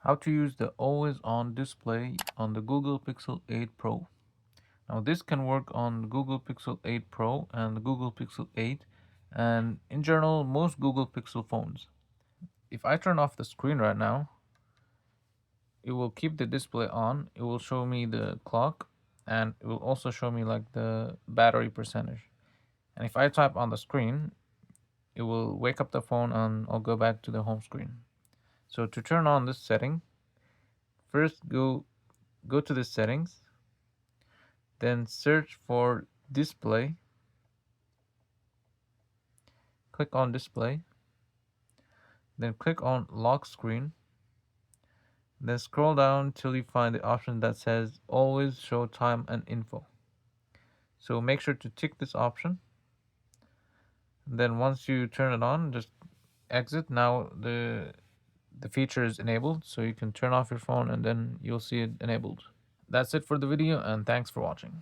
How to use the always on display on the Google Pixel 8 Pro. Now this can work on Google Pixel 8 Pro and the Google Pixel 8 and in general most Google Pixel phones. If I turn off the screen right now, it will keep the display on. It will show me the clock and it will also show me like the battery percentage. And if I type on the screen, it will wake up the phone and I'll go back to the home screen. So to turn on this setting, first go to the settings, then search for display, click on display, then click on lock screen, then scroll down till you find the option that says always show time and info. So make sure to tick this option. Then once you turn it on, just exit. Now the feature is enabled, so you can turn off your phone and then you'll see it enabled. That's it for the video and thanks for watching.